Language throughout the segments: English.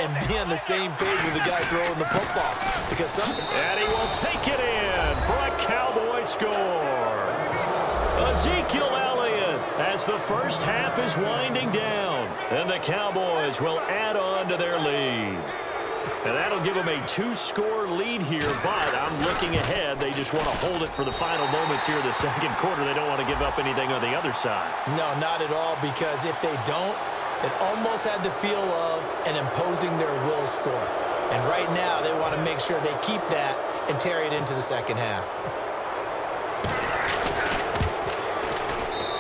and be on the same page with the guy throwing the football. Because sometimes... And he will take it in for a Cowboy score. Ezekiel Elliott as the first half is winding down. And the Cowboys will add on to their lead. And that'll give them a 2-score lead here, but I'm looking ahead. They just want to hold it for the final moments here in the second quarter. They don't want to give up anything on the other side. No, not at all, because if they don't, it almost had the feel of an imposing their will score. And right now, they want to make sure they keep that and carry it into the second half.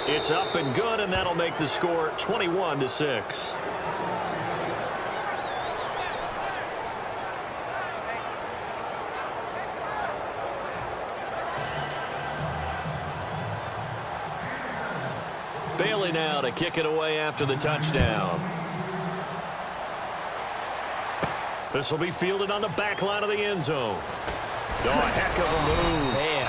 It's up and good, and that'll make the score 21-6. Bailey now to kick it away after the touchdown. This will be fielded on the back line of the end zone. Oh, a heck of a move. Man.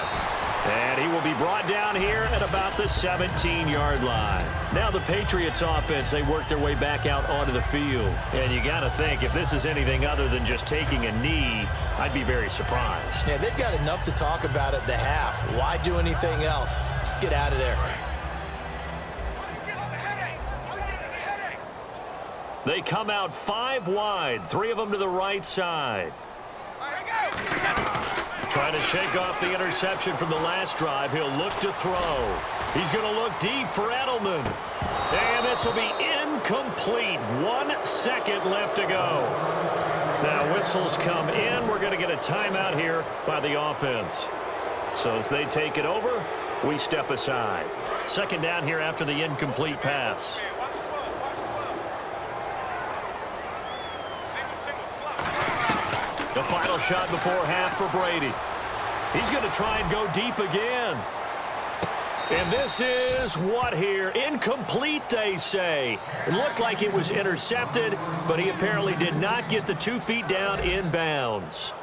And he will be brought down here at about the 17-yard line. Now the Patriots offense, they work their way back out onto the field. And you got to think, if this is anything other than just taking a knee, I'd be very surprised. Yeah, they've got enough to talk about at the half. Why do anything else? Just get out of there. They come out 5 wide, 3 of them to the right side. Trying to shake off the interception from the last drive. He'll look to throw. He's going to look deep for Edelman. And this will be incomplete. 1 second left to go. Now whistles come in. We're going to get a timeout here by the offense. So as they take it over, we step aside. Second down here after the incomplete pass. The final shot before half for Brady. He's going to try and go deep again. And this is what here? Incomplete, they say. It looked like it was intercepted, but he apparently did not get the 2 feet down in bounds.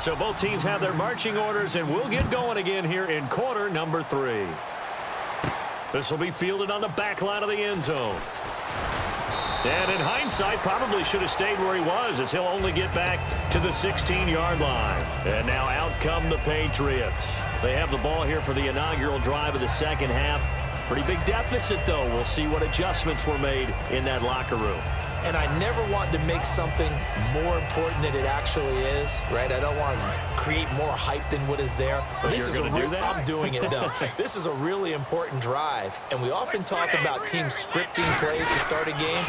So both teams have their marching orders, and we'll get going again here in quarter number 3. This will be fielded on the back line of the end zone. And in hindsight, probably should have stayed where he was, as he'll only get back to the 16-yard line. And now out come the Patriots. They have the ball here for the inaugural drive of the second half. Pretty big deficit, though. We'll see what adjustments were made in that locker room. And I never want to make something more important than it actually is, right? I don't want to create more hype than what is there. But this is do that? I'm doing it, though. This is a really important drive, and we often talk about teams scripting plays to start a game.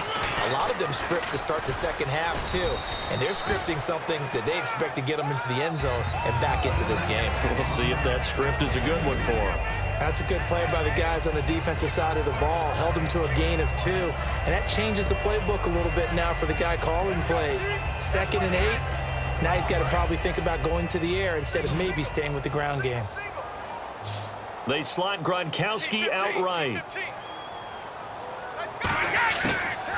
A lot of them script to start the second half, too. And they're scripting something that they expect to get them into the end zone and back into this game. We'll see if that script is a good one for them. That's a good play by the guys on the defensive side of the ball. Held them to a gain of 2. And that changes the playbook a little bit now for the guy calling plays. 2nd and 8. Now he's got to probably think about going to the air instead of maybe staying with the ground game. They slot Gronkowski outright.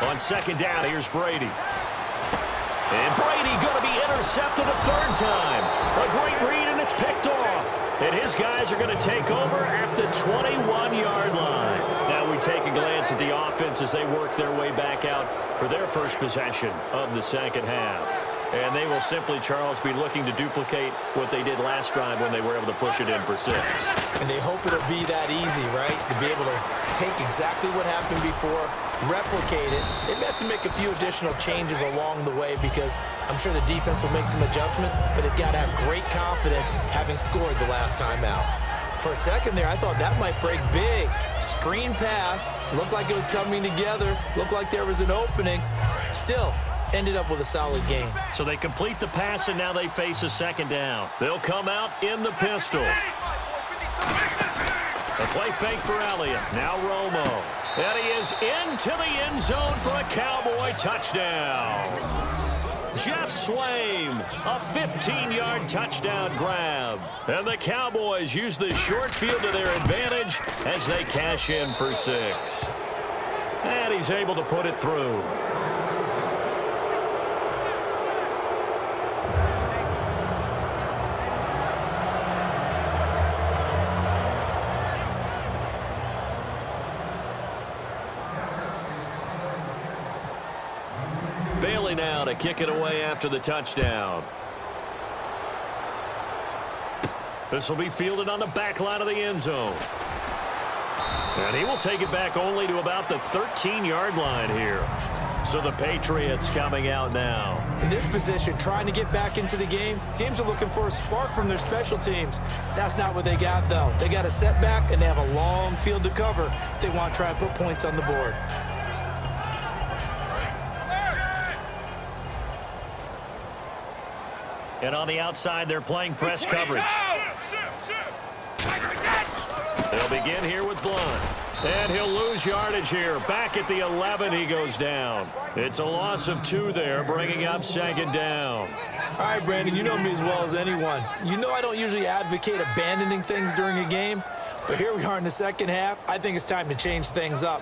On second down, here's Brady. And Brady going to be intercepted a 3rd time. A great read, and it's picked off. And his guys are going to take over at the 21-yard line. Now we take a glance at the offense as they work their way back out for their first possession of the second half. And they will simply, Charles, be looking to duplicate what they did last drive when they were able to push it in for 6. And they hope it'll be that easy, right? To be able to take exactly what happened before, replicate it. They've got to make a few additional changes along the way because I'm sure the defense will make some adjustments, but they've got to have great confidence having scored the last time out. For a second there, I thought that might break big. Screen pass, looked like it was coming together, looked like there was an opening. Still, ended up with a solid game. So they complete the pass, and now they face a second down. They'll come out in the pistol. A play fake for Elliott. Now Romo. And he is into the end zone for a Cowboy touchdown. Jeff Swaim, a 15-yard touchdown grab. And the Cowboys use the short field to their advantage as they cash in for 6. And he's able to put it through. Staley now to kick it away after the touchdown. This will be fielded on the back line of the end zone. And he will take it back only to about the 13-yard line here. So the Patriots coming out now. In this position, trying to get back into the game, teams are looking for a spark from their special teams. That's not what they got, though. They got a setback, and they have a long field to cover if they want to try and put points on the board. And on the outside, they're playing press coverage. They'll begin here with Blunt. And he'll lose yardage here. Back at the 11, he goes down. It's a loss of 2 there, bringing up second down. All right, Brandon, you know me as well as anyone. You know I don't usually advocate abandoning things during a game, but here we are in the second half. I think it's time to change things up.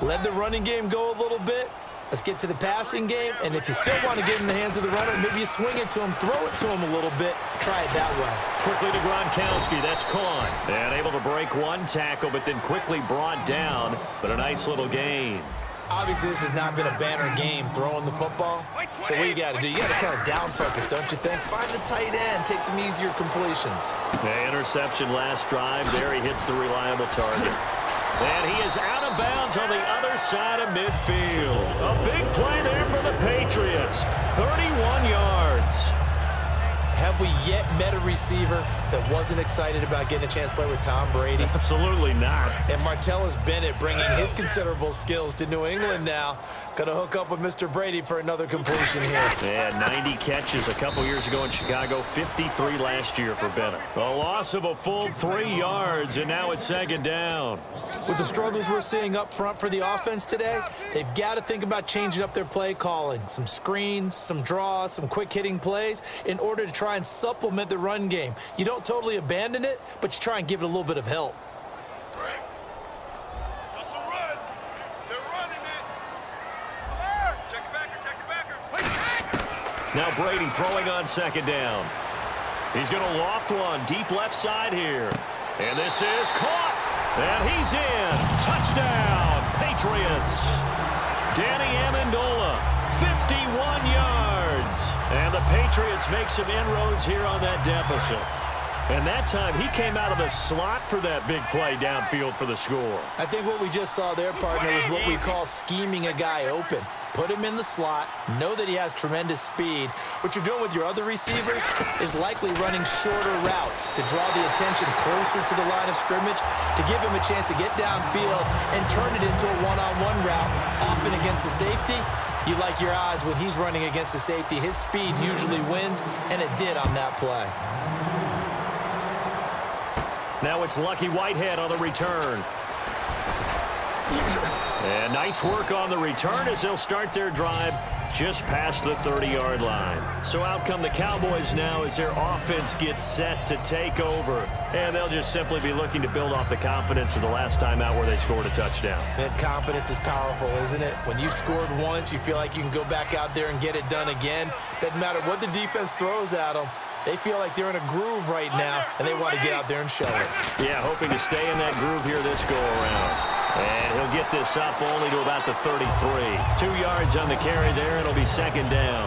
Let the running game go a little bit. Let's get to the passing game, and if you still want to get in the hands of the runner, maybe you swing it to him, throw it to him a little bit, try it that way. Quickly to Gronkowski, that's caught. And able to break one tackle, but then quickly brought down, but a nice little gain. Obviously, this has not been a banner game throwing the football, so what you got to do, you got to kind of down focus, don't you think? Find the tight end, take some easier completions. The interception last drive, there he hits the reliable target. And he is out of bounds on the other side of midfield. A big play there for the Patriots. 31 yards. Have we yet met a receiver that wasn't excited about getting a chance to play with Tom Brady? Absolutely not. And Martellus Bennett bringing his considerable skills to New England now. Going to hook up with Mr. Brady for another completion here. Yeah, 90 catches a couple years ago in Chicago, 53 last year for Bennett. A loss of a full 3 yards, and now it's second down. With the struggles we're seeing up front for the offense today, they've got to think about changing up their play calling. Some screens, some draws, some quick-hitting plays in order to try and supplement the run game. You don't totally abandon it, but you try and give it a little bit of help. Now Brady throwing on second down. He's going to loft one deep left side here. And this is caught. And he's in. Touchdown, Patriots. Danny Amendola, 51 yards. And the Patriots make some inroads here on that deficit. And that time, he came out of the slot for that big play downfield for the score. I think what we just saw there, partner, is what we call scheming a guy open. Put him in the slot, know that he has tremendous speed. What you're doing with your other receivers is likely running shorter routes to draw the attention closer to the line of scrimmage, to give him a chance to get downfield and turn it into a one-on-one route, often against the safety. You like your odds when he's running against the safety. His speed usually wins, and it did on that play. Now it's Lucky Whitehead on the return. And nice work on the return as they'll start their drive just past the 30-yard line. So out come the Cowboys now as their offense gets set to take over. And they'll just simply be looking to build off the confidence of the last time out where they scored a touchdown. That confidence is powerful, isn't it? When you've scored once, you feel like you can go back out there and get it done again. Doesn't matter what the defense throws at them. They feel like they're in a groove right now, and they want to get out there and show it. Yeah, hoping to stay in that groove here this go-around. And he'll get this up only to about the 33. 2 yards on the carry there. It'll be second down.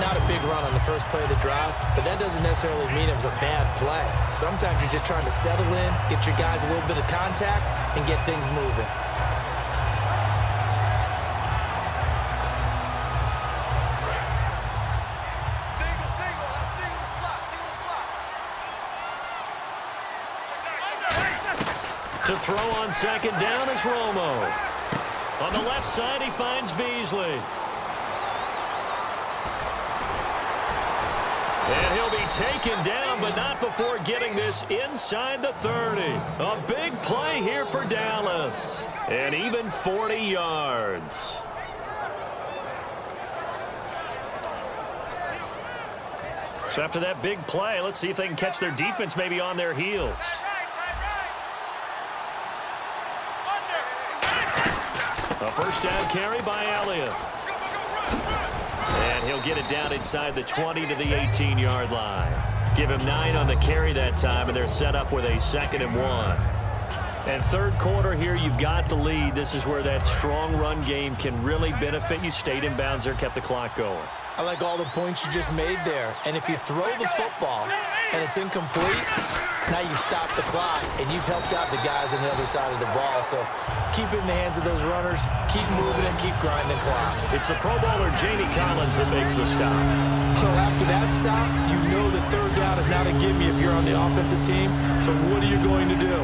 Not a big run on the first play of the drive, but that doesn't necessarily mean it was a bad play. Sometimes you're just trying to settle in, get your guys a little bit of contact, and get things moving. To throw on second down is Romo. On the left side, he finds Beasley. And he'll be taken down, but not before getting this inside the 30. A big play here for Dallas. And even 40 yards. So after that big play, let's see if they can catch their defense maybe on their heels. A first down carry by Elliott. And he'll get it down inside the 20 to the 18-yard line. Give him 9 on the carry that time, and they're set up with a 2nd and 1. And third quarter here, you've got the lead. This is where that strong run game can really benefit you. Stayed in bounds there, kept the clock going. I like all the points you just made there. And if you throw the football and it's incomplete, now you stop the clock, and you've helped out the guys on the other side of the ball. So keep it in the hands of those runners, keep moving and keep grinding clock. It's the Pro Bowler Jamie Collins that makes the stop. So after that stop, you know that third down is now to give me if you're on the offensive team. So what are you going to do?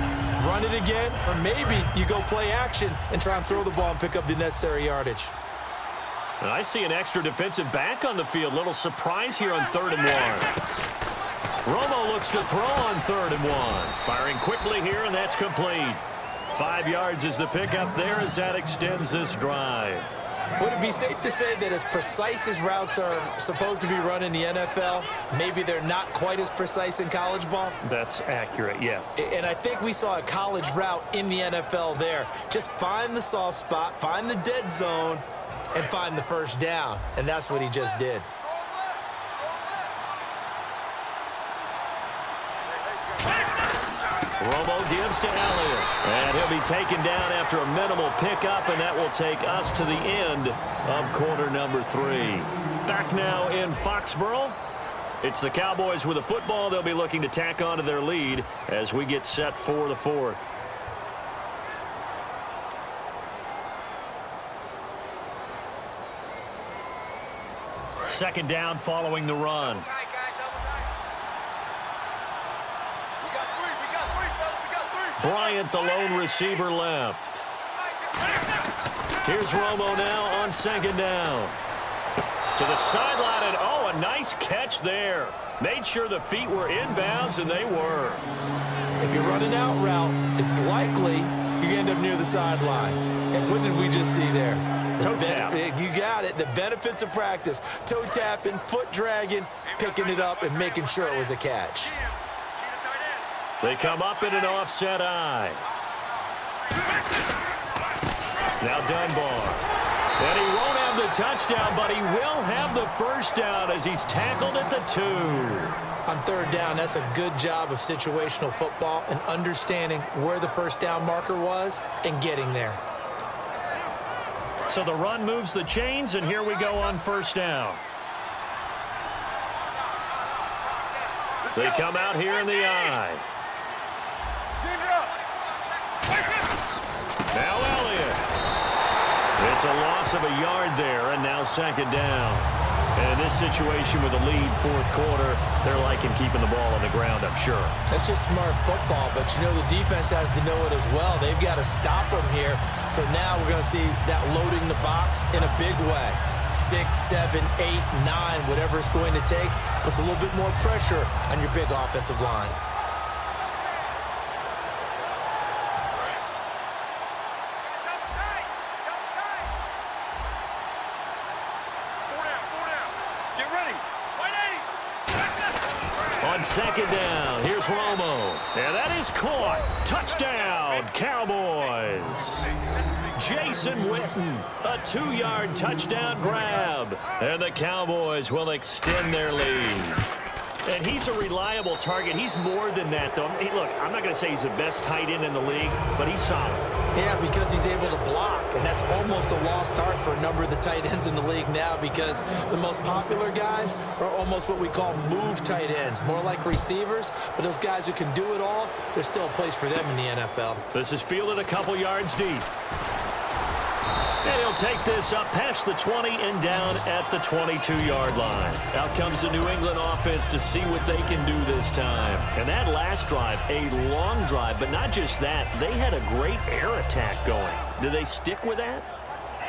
Run it again? Or maybe you go play action and try and throw the ball and pick up the necessary yardage. And I see an extra defensive back on the field. Little surprise here on 3rd and 1. Romo looks to throw on 3rd and 1. Firing quickly here, and that's complete. 5 yards is the pickup there as that extends this drive. Would it be safe to say that as precise as routes are supposed to be run in the NFL, maybe they're not quite as precise in college ball? That's accurate, yeah. And I think we saw a college route in the NFL there. Just find the soft spot, find the dead zone, and find the first down. And that's what he just did. Romo gives to Elliott. And he'll be taken down after a minimal pickup, and that will take us to the end of quarter number 3. Back now in Foxborough. It's the Cowboys with the football. They'll be looking to tack on to their lead as we get set for the 4th. Second down following the run. Bryant, the lone receiver, left. Here's Romo now on 2nd down. To the sideline, and oh, a nice catch there. Made sure the feet were inbounds, and they were. If you're running out route, it's likely you're going to end up near the sideline. And what did we just see there? Toe tap. You got it. The benefits of practice. Toe tapping, foot dragging, picking it up, and making sure it was a catch. They come up in an offset eye. Now Dunbar. And he won't have the touchdown, but he will have the first down as he's tackled at the 2. On 3rd down, that's a good job of situational football and understanding where the first down marker was and getting there. So the run moves the chains, and here we go on 1st down. They come out here in the eye. Now Elliott. It's a loss of a yard there, and now 2nd down. And in this situation with a lead 4th quarter, they're liking keeping the ball on the ground, I'm sure. That's just smart football, but you know the defense has to know it as well. They've got to stop them here. So now we're going to see that loading the box in a big way. 6, 7, 8, 9, whatever it's going to take, puts a little bit more pressure on your big offensive line. On 2nd down, here's Romo. And that is caught. Touchdown, Cowboys. Jason Witten, a 2-yard touchdown grab. And the Cowboys will extend their lead. And he's a reliable target. He's more than that, though. Hey, look, I'm not going to say he's the best tight end in the league, but he's solid. Yeah, because he's able to block, and that's almost a lost art for a number of the tight ends in the league now because the most popular guys are almost what we call move tight ends, more like receivers, but those guys who can do it all, there's still a place for them in the NFL. This is fielded a couple yards deep. And he'll take this up past the 20 and down at the 22-yard line. Out comes the New England offense to see what they can do this time. And that last drive, a long drive, but not just that. They had a great air attack going. Do they stick with that?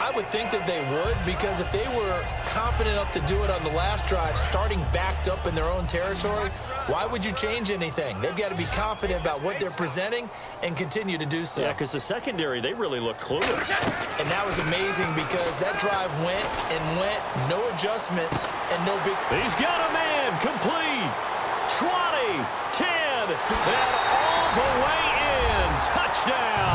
I would think that they would, because if they were competent enough to do it on the last drive, starting backed up in their own territory, why would you change anything? They've got to be confident about what they're presenting and continue to do so. Yeah, because the secondary, they really look clueless. And that was amazing because that drive went and went, no adjustments, and no big... He's got a man, complete, 20, 10, and all the way in. Touchdown.